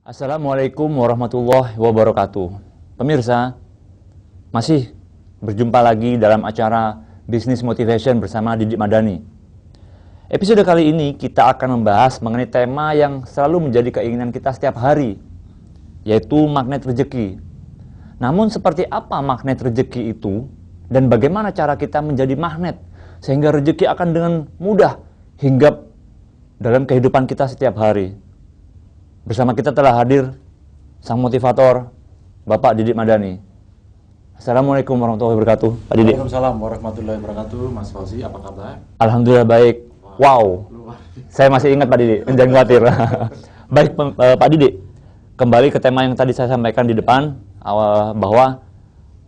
Assalamualaikum warahmatullahi wabarakatuh. Pemirsa, masih berjumpa lagi dalam acara Business Motivation bersama Didik Madani. Episode kali ini kita akan membahas mengenai tema yang selalu menjadi keinginan kita setiap hari, yaitu magnet rezeki. Namun seperti apa magnet rezeki itu dan bagaimana cara kita menjadi magnet sehingga rezeki akan dengan mudah hinggap dalam kehidupan kita setiap hari. Bersama kita telah hadir sang motivator, Bapak Didik Madani. Assalamualaikum warahmatullahi wabarakatuh, Pak Didik. Waalaikumsalam warahmatullahi wabarakatuh, Mas Fauzi, apa kabar? Alhamdulillah baik. Wow, Luar saya masih ingat Pak Didik, jangan khawatir. Baik Pak Didik, kembali ke tema yang tadi saya sampaikan di depan, bahwa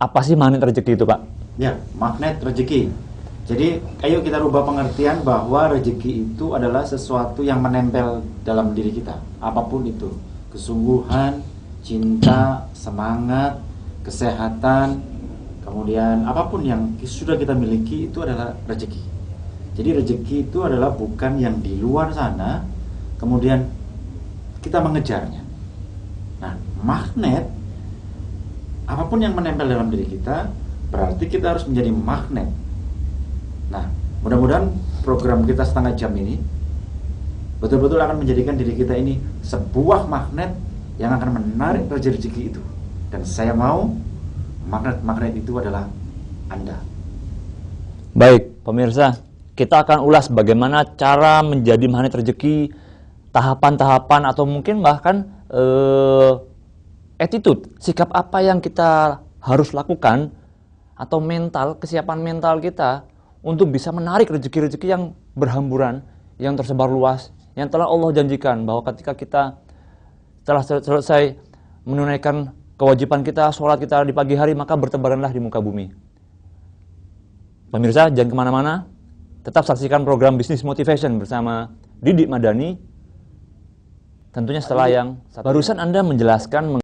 apa sih magnet rezeki itu Pak? Ya, magnet rezeki. Jadi, ayo kita rubah pengertian bahwa rezeki itu adalah sesuatu yang menempel dalam diri kita, apapun itu. Kesungguhan, cinta, semangat, kesehatan, kemudian apapun yang sudah kita miliki itu adalah rezeki. Jadi rezeki itu adalah bukan yang di luar sana, kemudian kita mengejarnya. Nah, magnet, apapun yang menempel dalam diri kita, berarti kita harus menjadi magnet. Nah, mudah-mudahan program kita setengah jam ini betul-betul akan menjadikan diri kita ini sebuah magnet yang akan menarik rezeki itu. Dan saya mau magnet-magnet itu adalah Anda. Baik, pemirsa, kita akan ulas bagaimana cara menjadi magnet rezeki, tahapan-tahapan atau mungkin bahkan attitude, sikap apa yang kita harus lakukan atau mental, kesiapan mental kita untuk bisa menarik rezeki-rezeki yang berhamburan, yang tersebar luas, yang telah Allah janjikan bahwa ketika kita telah selesai menunaikan kewajiban kita, sholat kita di pagi hari, maka bertebaranlah di muka bumi. Pemirsa, jangan kemana-mana, tetap saksikan program Business Motivation bersama Didik Madani. Tentunya setelah yang barusan Anda menjelaskan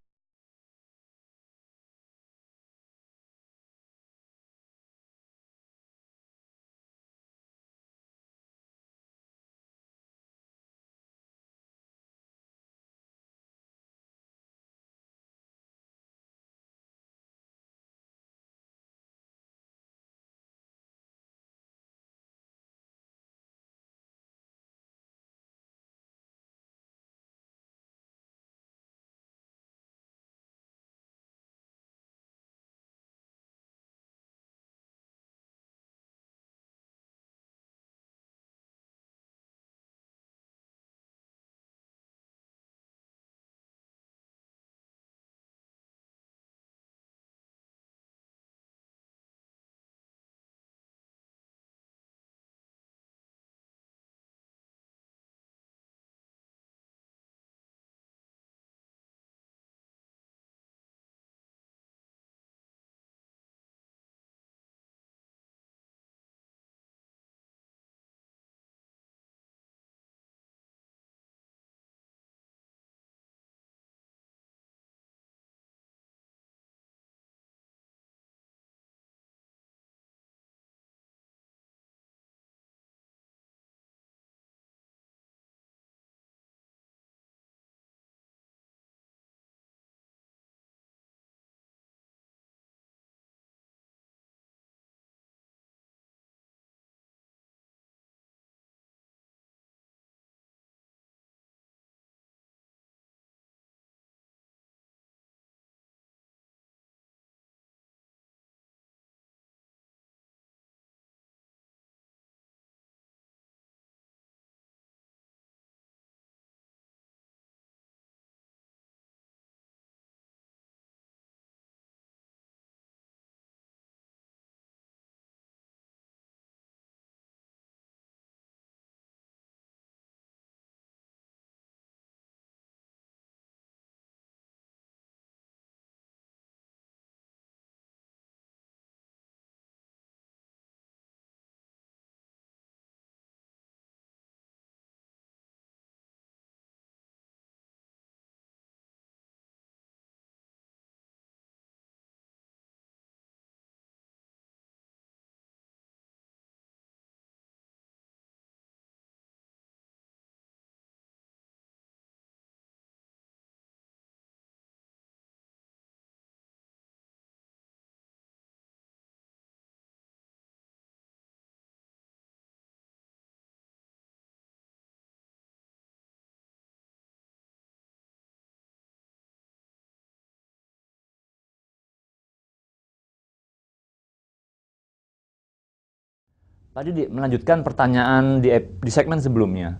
Tadi melanjutkan pertanyaan di segmen sebelumnya.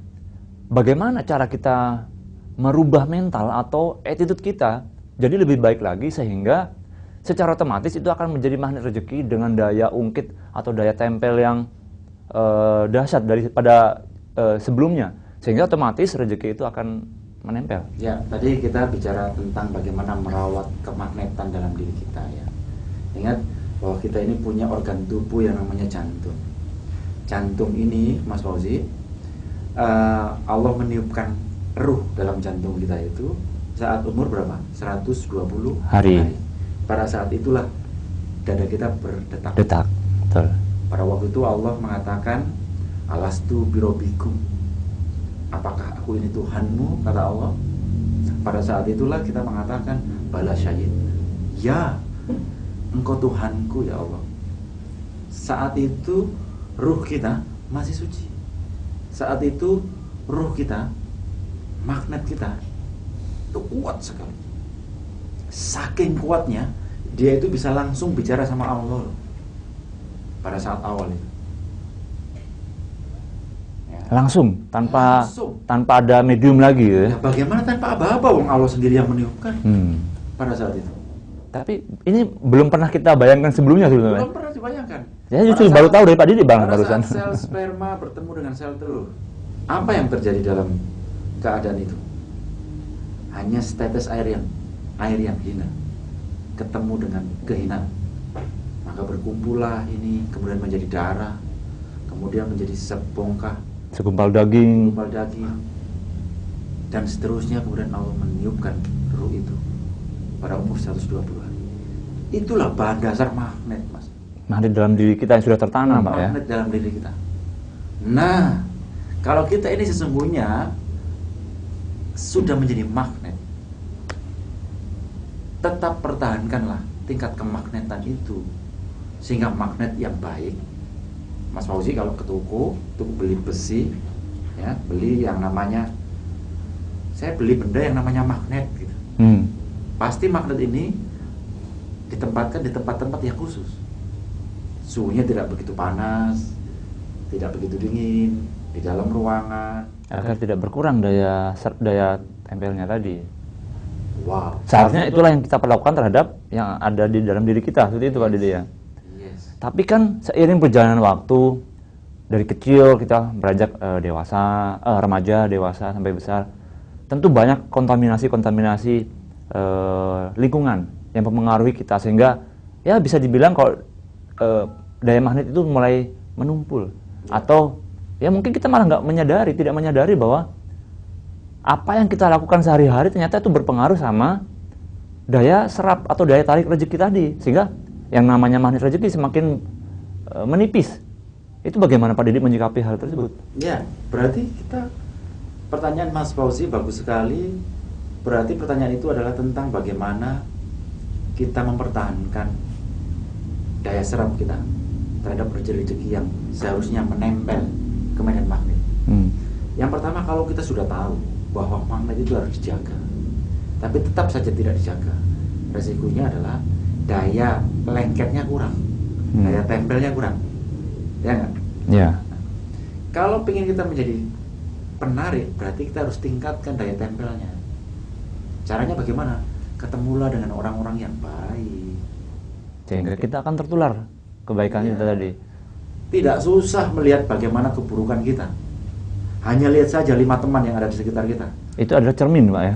Bagaimana cara kita merubah mental atau attitude kita jadi lebih baik lagi sehingga secara otomatis itu akan menjadi magnet rezeki dengan daya ungkit atau daya tempel yang dahsyat daripada sebelumnya, sehingga otomatis rezeki itu akan menempel. Ya, tadi kita bicara tentang bagaimana merawat kemagnetan dalam diri kita ya. Ingat bahwa kita ini punya organ tubuh yang namanya jantung. Jantung ini, Mas Fauzi, Allah meniupkan ruh dalam jantung kita itu saat umur berapa? 120 hari. Pada saat itulah dada kita berdetak. Detak, betul. Pada waktu itu Allah mengatakan, alastu birobikum, apakah aku ini Tuhanmu, kata Allah. Pada saat itulah kita mengatakan, bala syahid, ya engkau Tuhanku ya Allah. Saat itu ruh kita masih suci. Saat itu ruh kita, magnet kita itu kuat sekali. Saking kuatnya, dia itu bisa langsung bicara sama Allah pada saat awal itu. Ya. Langsung tanpa ada medium lagi ya. Nah, bagaimana tanpa aba-aba, wong Allah sendiri yang meniupkan pada saat itu. Tapi ini belum pernah kita bayangkan sebelumnya sebenarnya. Belum pernah dibayangkan. Ya justru baru tahu dari Pak Didi Bang pada barusan. saat sel sperma bertemu dengan sel telur, apa yang terjadi dalam keadaan itu? Hanya setetes air yang hina ketemu dengan kehinaan. Maka berkumpullah ini, kemudian menjadi darah, kemudian menjadi segumpal daging, dan seterusnya. Kemudian Allah meniupkan ruh itu pada umur 120 hari. Itulah bahan dasar magnet, Mas. Magnet dalam diri kita yang sudah tertanam, Pak ya. Magnet dalam diri kita. Nah, kalau kita ini sesungguhnya sudah menjadi magnet, tetap pertahankanlah tingkat kemagnetan itu, sehingga magnet yang baik. Mas Fauzi kalau ke toko beli besi, ya, beli yang namanya, saya beli benda yang namanya magnet gitu. Pasti magnet ini ditempatkan di tempat-tempat yang khusus. Suhunya tidak begitu panas, tidak begitu dingin, di dalam ruangan, agar tidak berkurang daya tempelnya tadi. Wow. Seharusnya itulah yang kita perlakukan terhadap yang ada di dalam diri kita, seperti itu Pak Didi ya. Tapi kan seiring perjalanan waktu, dari kecil kita beranjak remaja, dewasa sampai besar, tentu banyak kontaminasi lingkungan yang mempengaruhi kita, sehingga ya bisa dibilang kalau daya magnet itu mulai menumpul, atau ya mungkin kita malah tidak menyadari bahwa apa yang kita lakukan sehari-hari ternyata itu berpengaruh sama daya serap atau daya tarik rezeki tadi, sehingga yang namanya magnet rezeki semakin menipis. Itu bagaimana Pak Didi menyikapi hal tersebut? Ya, berarti pertanyaan Mas Fauzi bagus sekali. Berarti pertanyaan itu adalah tentang bagaimana kita mempertahankan daya serap kita terhadap rezeki yang seharusnya menempel ke medan magnet. Yang pertama, kalau kita sudah tahu bahwa magnet itu harus dijaga, tapi tetap saja tidak dijaga, resikonya adalah daya lengketnya kurang, daya tempelnya kurang, ya nggak? Ya. Nah, kalau ingin kita menjadi penarik, berarti kita harus tingkatkan daya tempelnya. Caranya bagaimana? Ketemulah dengan orang-orang yang baik, sehingga kita akan tertular kebaikan kita tadi. Tidak susah melihat bagaimana keburukan kita. Hanya lihat saja 5 teman yang ada di sekitar kita. Itu adalah cermin, Pak ya?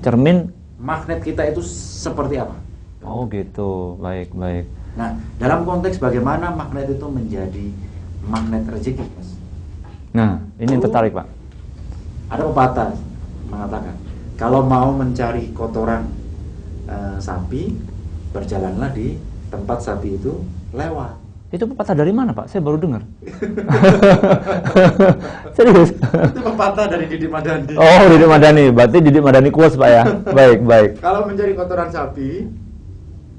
Cermin magnet kita itu seperti apa? Oh gitu, baik. Nah, dalam konteks bagaimana magnet itu menjadi magnet rezeki, Mas. Nah, ini yang tertarik, Pak. Ada pepatah mengatakan, kalau mau mencari kotoran sapi, berjalanlah di tempat sapi itu lewat. Itu pepatah dari mana, Pak? Saya baru dengar. Serius? Itu pepatah dari Didi Madani. Oh, Didi Madani. Berarti Didi Madani kuas, Pak ya? Baik. Kalau mencari kotoran sapi,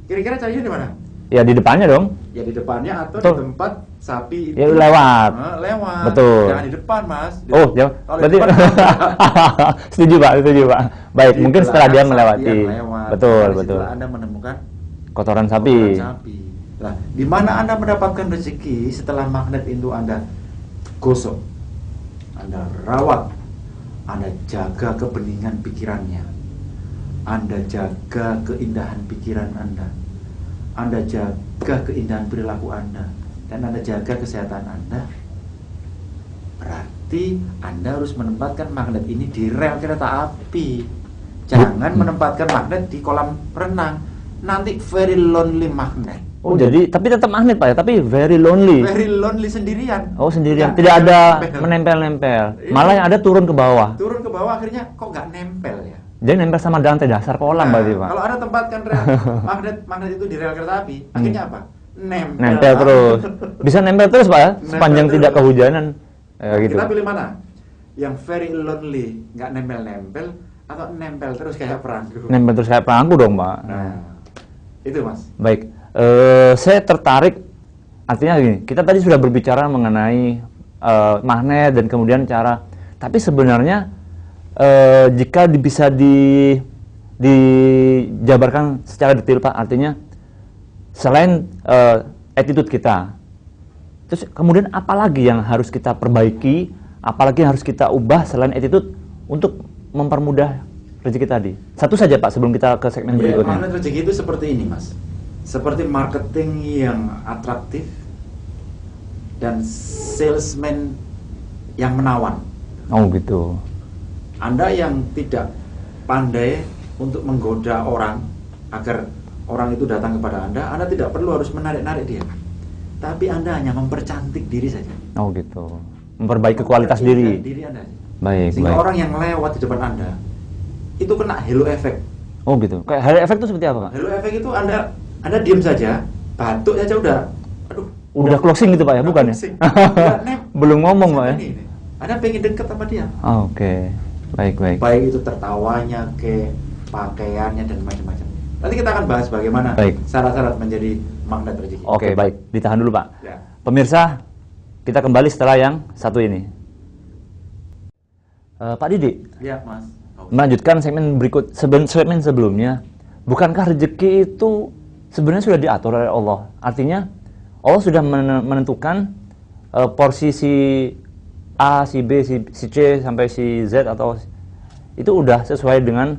kira-kira carinya di mana? Ya di depannya dong. Ya di depannya atau Betul. di tempat sapi itu. Ya lewat. Lewat. Betul. Jangan di depan, Mas. Ya. Kalau Berarti depan, setuju, Pak. Baik, di mungkin setelah dia belakang melewati. sapi yang lewat. Betul. Setelah Anda menemukan Kotoran sapi. Nah, di mana Anda mendapatkan rezeki setelah magnet itu Anda gosok, Anda rawat, Anda jaga kebeningan pikirannya, Anda jaga keindahan pikiran Anda jaga keindahan perilaku Anda, dan Anda jaga kesehatan Anda. Berarti Anda harus menempatkan magnet ini di rel kereta api. Jangan menempatkan magnet di kolam renang. Nanti very lonely magnet. Oh, jadi tapi tetap magnet Pak ya, tapi very lonely. Very lonely sendirian. Oh, sendirian. Nggak Tidak ada nempel. menempel-nempel. Iya. Malah yang ada turun ke bawah. Turun ke bawah akhirnya kok nggak nempel ya. Dia nempel sama lantai dasar kolam berarti Pak. Kalau Anda tempatkan rel magnet itu di rel kereta api, akhirnya apa? Nempel terus. Bisa nempel terus Pak ya, sepanjang Nempel tidak terus. kehujanan. Gitu. Kita pilih mana? Yang very lonely, nggak nempel-nempel, atau nempel terus kayak perangku? Nempel terus kayak perangku dong Pak. Nah, itu Mas. Baik. Saya tertarik, artinya gini, kita tadi sudah berbicara mengenai magnet dan kemudian cara, tapi sebenarnya jika bisa dijabarkan secara detail Pak, artinya selain attitude kita, terus kemudian apalagi yang harus kita perbaiki, apalagi yang harus kita ubah selain attitude untuk mempermudah rezeki tadi. Satu saja Pak sebelum kita ke segmen Ya, berikutnya. magnet rezeki itu seperti ini Mas. Seperti marketing yang atraktif dan salesman yang menawan. Oh gitu. Anda yang tidak pandai untuk menggoda orang agar orang itu datang kepada Anda tidak perlu harus menarik-narik dia. Tapi Anda hanya mempercantik diri saja. Oh gitu. Memperbaiki kualitas diri. Diri Anda. Baik, Sehingga baik. orang yang lewat di depan Anda itu kena halo effect. Oh gitu. Kayak halo effect itu seperti apa Pak? Halo effect itu Anda diam saja, batuk saja udah, aduh. Udah closing gitu Pak ya, bukan ya? Closing. Udah, Belum ngomong Pak ya? Ini. Anda pengen deket sama dia. Oh, oke. Baik, baik. Baik itu tertawanya, ke pakaiannya dan macam-macam. Nanti kita akan bahas bagaimana Baik. syarat-syarat menjadi magnet rezeki. Oke, baik. Ditahan dulu Pak. Ya. Pemirsa, kita kembali setelah yang satu ini. Pak Didi, Ya, Mas. melanjutkan segmen berikut, segmen sebelumnya, bukankah rezeki itu sebenarnya sudah diatur oleh Allah? Artinya Allah sudah menentukan porsi si A, si B, si C sampai si Z atau itu udah sesuai dengan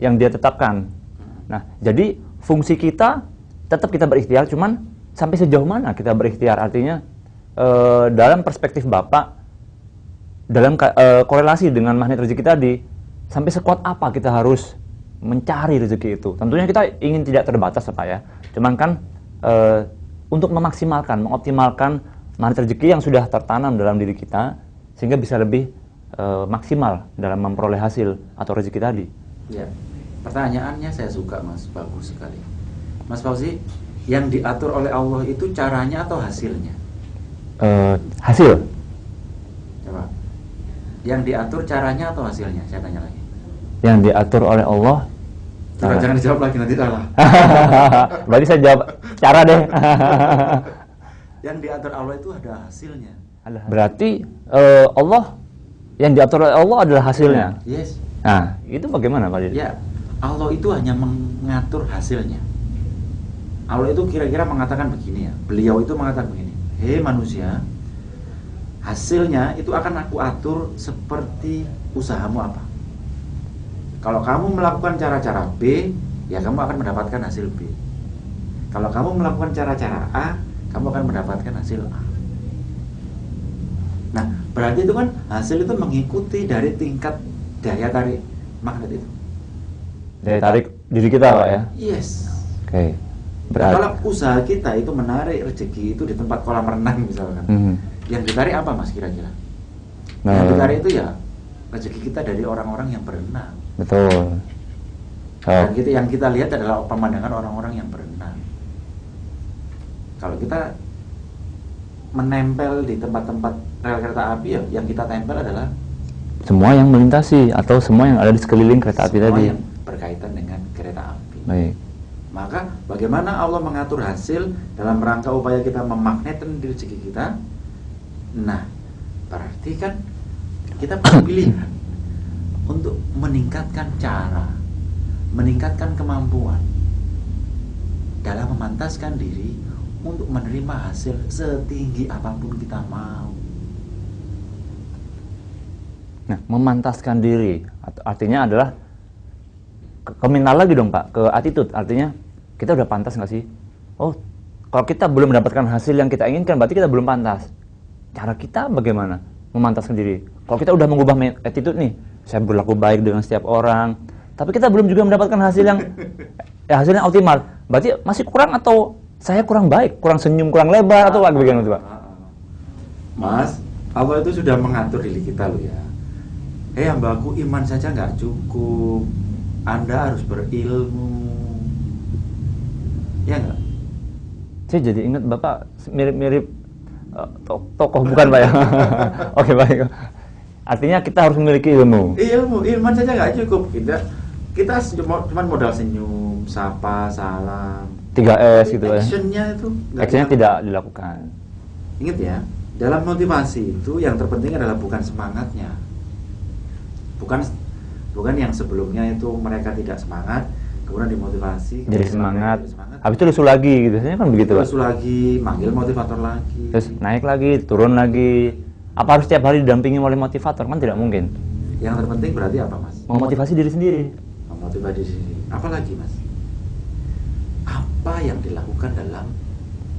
yang dia tetapkan. Nah, jadi fungsi kita tetap kita berikhtiar, cuman sampai sejauh mana kita berikhtiar? Artinya dalam perspektif Bapak, dalam korelasi dengan magnet rezeki tadi, sampai sekuat apa kita harus mencari rezeki itu? Tentunya kita ingin tidak terbatas Pak ya. Cuman kan untuk memaksimalkan, mengoptimalkan magnet rezeki yang sudah tertanam dalam diri kita sehingga bisa lebih maksimal dalam memperoleh hasil atau rezeki tadi. Ya. Pertanyaannya saya suka Mas, bagus sekali. Mas Fauzi, yang diatur oleh Allah itu caranya atau hasilnya? Hasil. Coba. Yang diatur caranya atau hasilnya? Saya tanya lagi. Yang diatur oleh Allah. Jangan dijawab lagi, nanti salah. Berarti saya jawab cara deh. Yang diatur Allah itu ada hasilnya. Berarti Allah, yang diatur oleh Allah adalah hasilnya. Yes. Nah, itu bagaimana Pak Didi? Ya, Allah itu hanya mengatur hasilnya. Allah itu kira-kira mengatakan begini ya. Beliau itu mengatakan begini. Hei manusia, hasilnya itu akan aku atur seperti usahamu apa. Kalau kamu melakukan cara-cara B, ya kamu akan mendapatkan hasil B. Kalau kamu melakukan cara-cara A, kamu akan mendapatkan hasil A. Nah, berarti itu kan hasil itu mengikuti dari tingkat daya tarik magnet itu. Daya tarik diri kita Pak ya? Yes. Oke. Nah, Berarti. kalau usaha kita itu menarik rezeki itu di tempat kolam renang misalkan, yang ditarik apa Mas kira-kira? Nah, Yang ditarik itu ya rezeki kita dari orang-orang yang berenang. betul. Dan yang kita lihat adalah pemandangan orang-orang yang berenang. Kalau kita menempel di tempat-tempat rel kereta api, ya yang kita tempel adalah Semua yang melintasi atau semua yang ada di sekeliling kereta api semua tadi. yang berkaitan dengan kereta api. Baik. Maka bagaimana Allah mengatur hasil dalam rangka upaya kita memagnetkan rezeki kita? Nah, berarti kan kita punya pilihan untuk meningkatkan cara, meningkatkan kemampuan. dalam memantaskan diri untuk menerima hasil setinggi apapun kita mau. Nah, memantaskan diri artinya adalah ke mental lagi dong Pak, ke attitude. Artinya kita udah pantas nggak sih? Oh, kalau kita belum mendapatkan hasil yang kita inginkan, berarti kita belum pantas. Cara kita bagaimana memantaskan diri? Kalau kita udah mengubah attitude nih, saya berlaku baik dengan setiap orang, tapi kita belum juga mendapatkan hasil yang hasilnya optimal, berarti masih kurang atau saya kurang baik, kurang senyum, kurang lebar atau bagaimana itu Pak? Mas, Allah itu sudah mengatur diri kita loh ya. Hambaku, iman saja nggak cukup. Anda harus berilmu. Ya nggak? Saya jadi ingat Bapak mirip-mirip tokoh bukan Pak ya? Oke baik. Artinya kita harus memiliki ilmu. Iman saja nggak cukup. Kita cuma modal senyum, sapa, salam. 3S gitu ya. Actionnya itu Actionnya tidak dilakukan. Ingat ya, dalam motivasi itu yang terpenting adalah bukan semangatnya. Bukan yang sebelumnya itu mereka tidak semangat, kemudian dimotivasi Jadi semangat. Habis itu lusuh lagi gitu. Biasanya kan begitu Pak. Lusuh lagi, manggil motivator lagi. Terus naik lagi, turun lagi. Apa harus setiap hari didampingi oleh motivator? Kan tidak mungkin. Yang terpenting berarti apa Mas? Memotivasi diri sendiri. Memotivasi diri sendiri. Apa lagi Mas? Apa yang dilakukan dalam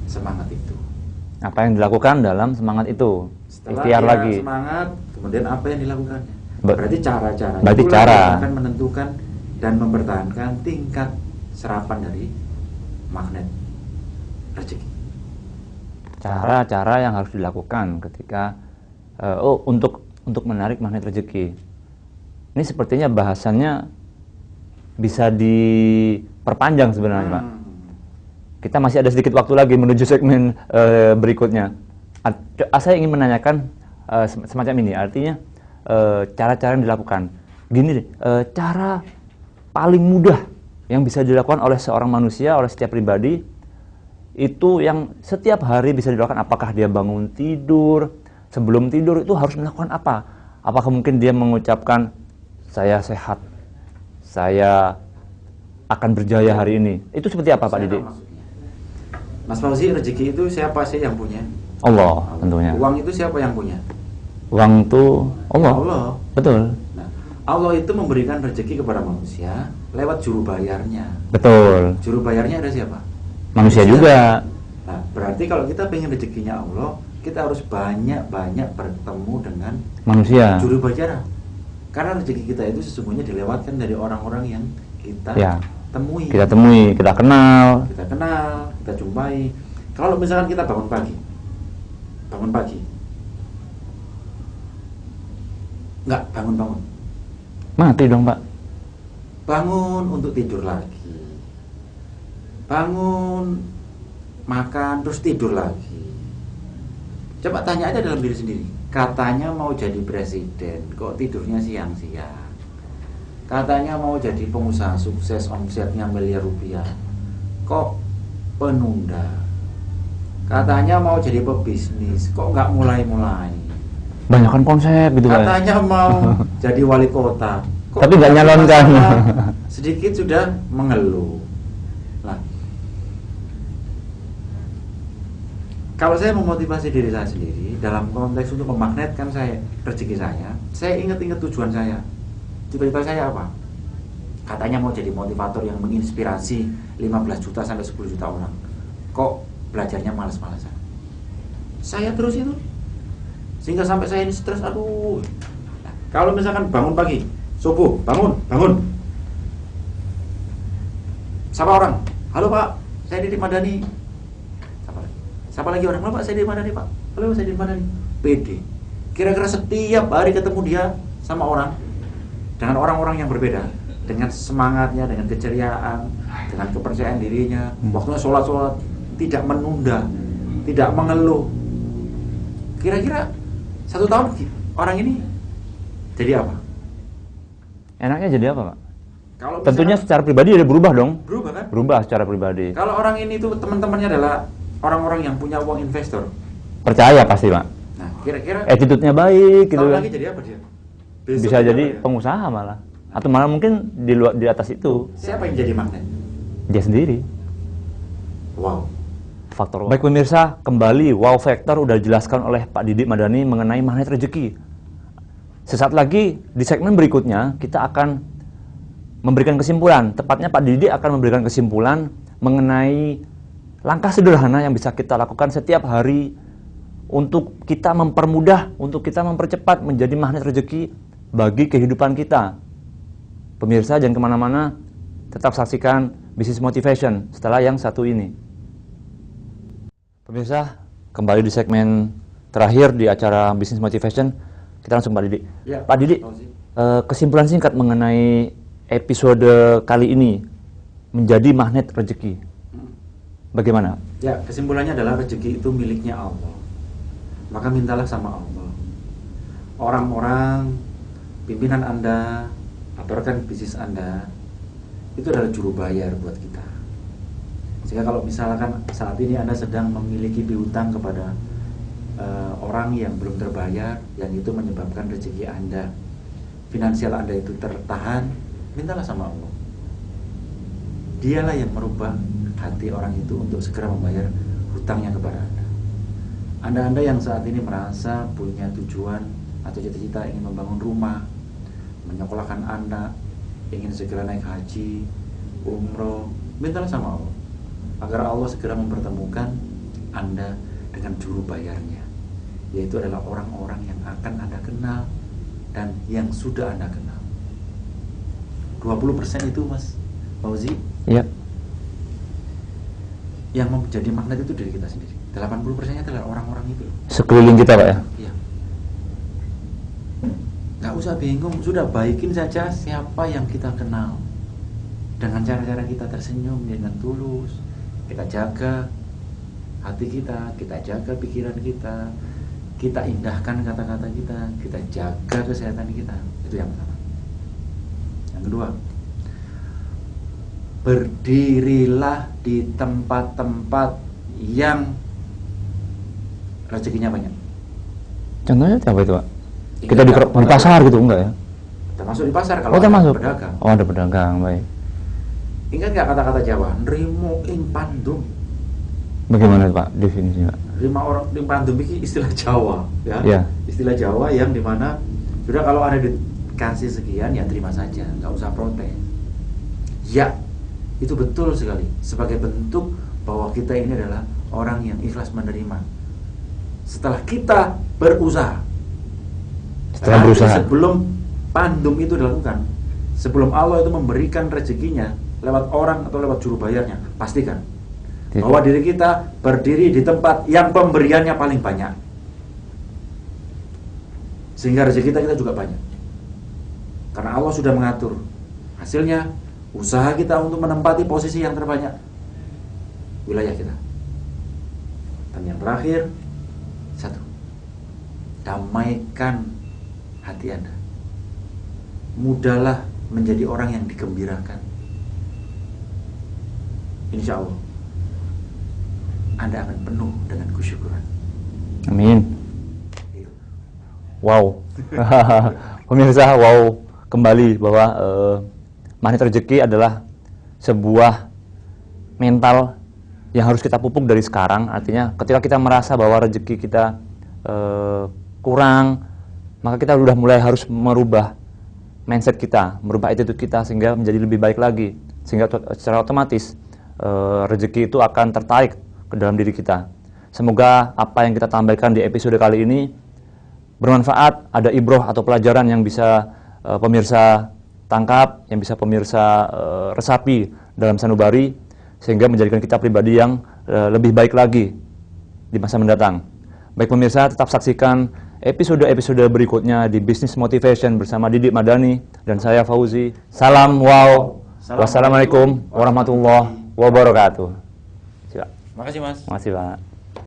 semangat itu? Apa yang dilakukan dalam semangat itu? Setelah Ikhtiar dia lagi. semangat, kemudian apa yang dilakukannya? Ba- Berarti cara-cara berarti itulah cara. yang akan menentukan dan mempertahankan tingkat serapan dari magnet rezeki. Cara-cara yang harus dilakukan ketika untuk menarik magnet rezeki. Ini sepertinya bahasannya bisa diperpanjang sebenarnya Pak. Kita masih ada sedikit waktu lagi menuju segmen berikutnya. Saya ingin menanyakan semacam ini, artinya cara-cara yang dilakukan. Gini deh, cara paling mudah yang bisa dilakukan oleh seorang manusia, oleh setiap pribadi, itu yang setiap hari bisa dilakukan. Apakah dia bangun tidur, sebelum tidur itu harus melakukan apa? Apakah mungkin dia mengucapkan, saya sehat, saya akan berjaya hari ini. Itu seperti apa Pak Didi? Mas Fauzi, rezeki itu siapa sih yang punya? Allah tentunya. Uang itu siapa yang punya? Uang itu Allah. Allah. Betul. Nah, Allah itu memberikan rezeki kepada manusia lewat juru bayarnya. Betul. Juru bayarnya ada siapa? Manusia juga. Nah, berarti kalau kita pengen rezekinya Allah, kita harus banyak-banyak bertemu dengan Manusia. juru bayar. Karena rezeki kita itu sesungguhnya dilewatkan dari orang-orang yang kita Ya. temui. Kita temui, kita kenal. Kita kenal, kita jumpai. Kalau misalkan kita bangun pagi, nggak bangun-bangun, Mati dong Pak. bangun untuk tidur lagi, bangun makan terus tidur lagi. Coba tanya aja dalam diri sendiri. Katanya mau jadi presiden, kok tidurnya siang-siang. Katanya mau jadi pengusaha sukses, omsetnya miliar rupiah, kok penunda. Katanya mau jadi pebisnis, kok nggak mulai-mulai. Banyakan konsep gitu Pak. Katanya mau jadi wali kota, kok Tapi nggak nyalonkan. sedikit sudah mengeluh. Nah, kalau saya memotivasi diri saya sendiri dalam konteks untuk memagnetkan rezeki saya ingat-ingat tujuan saya. Cita-cita saya apa? Katanya mau jadi motivator yang menginspirasi 15 juta sampai 10 juta orang. Kok belajarnya malas-malasan? Saya terus itu. Sehingga sampai saya ini stres, aduh. Nah, kalau misalkan bangun pagi, subuh, bangun. Sapa orang, halo Pak, saya Didi Madani. Sapa lagi orang, halo Pak, saya Didi Madani Pak. Halo, saya Didi Madani. PD. Kira-kira setiap hari ketemu dia sama orang, dengan orang-orang yang berbeda, dengan semangatnya, dengan keceriaan, dengan kepercayaan dirinya, waktunya sholat, tidak menunda, tidak mengeluh. Kira-kira 1 tahun orang ini jadi apa? Enaknya jadi apa Pak? Kalau Tentunya misalkan- secara pribadi dia berubah dong. berubah kan? Berubah secara pribadi. Kalau orang ini tuh teman-temannya adalah orang-orang yang punya uang investor. Percaya pasti Pak. Nah, kira-kira Attitude-nya baik gitu tahun kan. lagi jadi apa dia? Besok Bisa jadi apa dia? pengusaha malah. Atau malah mungkin di atas itu Siapa yang jadi magnet? dia sendiri. Wow. Faktor wow. Baik pemirsa, kembali wow factor udah dijelaskan oleh Pak Didik Madani mengenai magnet rezeki. Sesaat lagi di segmen berikutnya kita akan memberikan kesimpulan. Tepatnya Pak Didik akan memberikan kesimpulan mengenai langkah sederhana yang bisa kita lakukan setiap hari untuk kita mempermudah, untuk kita mempercepat menjadi magnet rezeki bagi kehidupan kita. Pemirsa jangan kemana-mana, tetap saksikan Business Motivation setelah yang satu ini. Pemirsa, kembali di segmen terakhir di acara Business Motivation, kita langsung Pak Didik. Ya, Pak Didik, kesimpulan singkat mengenai episode kali ini menjadi magnet rezeki. Bagaimana? Ya, kesimpulannya adalah rezeki itu miliknya Allah. Maka mintalah sama Allah. Orang-orang, pimpinan Anda, atau rekan bisnis Anda, itu adalah juru bayar buat kita. Sehingga kalau misalkan saat ini Anda sedang memiliki piutang kepada orang yang belum terbayar, yang itu menyebabkan rezeki Anda, finansial Anda itu tertahan, mintalah sama Allah. Dialah yang merubah hati orang itu untuk segera membayar hutangnya kepada Anda. Anda yang saat ini merasa punya tujuan atau cita-cita ingin membangun rumah, menyekolahkan anak, ingin segera naik haji, umroh, mintalah sama Allah agar Allah segera mempertemukan Anda dengan juru bayarnya, yaitu adalah orang-orang yang akan Anda kenal dan yang sudah Anda kenal. 20% itu Mas Fauzi, Iya. yang menjadi magnet itu diri kita sendiri. 80%-nya adalah orang-orang itu. Sekeliling kita Pak ya? Iya. Nggak usah bingung, sudah baikin saja siapa yang kita kenal. Dengan cara-cara kita tersenyum dengan tulus, kita jaga hati kita jaga pikiran kita indahkan kata-kata kita jaga kesehatan kita. Itu yang pertama. Yang kedua, berdirilah di tempat-tempat yang rezekinya banyak. Contohnya apa itu Pak? Kita di pasar gitu enggak ya? Termasuk di pasar kalau termasuk. ada pedagang. Oh, ada pedagang, baik. Ingat nggak kata-kata Jawa? Nrimo ing pandum. Bagaimana Pak definisinya? Lima orang ing pandum ini istilah Jawa, ya. Yeah. Istilah Jawa yang dimana sudah kalau ada dikasih sekian ya terima saja, nggak usah protes. Ya, itu betul sekali. Sebagai bentuk bahwa kita ini adalah orang yang ikhlas menerima. Setelah kita berusaha. Setelah berusaha. Sebelum pandum itu dilakukan, sebelum Allah itu memberikan rezekinya lewat orang atau lewat juru bayarnya, pastikan bahwa diri kita berdiri di tempat yang pemberiannya paling banyak, sehingga rezeki kita juga banyak. Karena Allah sudah mengatur. Hasilnya usaha kita untuk menempati posisi yang terbanyak wilayah kita. Dan yang terakhir, satu, damaikan hati Anda. Mudahlah menjadi orang yang digembirakan. Insya Allah Anda akan penuh dengan kesyukuran. Amin. Wow. Pemirsa, wow, kembali bahwa magnet rezeki adalah sebuah mental yang harus kita pupuk dari sekarang. Artinya ketika kita merasa bahwa rezeki kita kurang, maka kita sudah mulai harus merubah mindset kita, merubah attitude kita sehingga menjadi lebih baik lagi. Sehingga secara otomatis rezeki itu akan tertarik ke dalam diri kita. Semoga apa yang kita tampilkan di episode kali ini bermanfaat, ada ibroh atau pelajaran yang bisa pemirsa tangkap, yang bisa pemirsa resapi dalam sanubari, sehingga menjadikan kita pribadi yang lebih baik lagi di masa mendatang. Baik pemirsa, tetap saksikan episode-episode berikutnya di Business Motivation bersama Didik Madani dan saya Fauzi. Salam wow. Wassalamualaikum warahmatullahi wabarakatuh. Makasih Mas. Makasih Pak.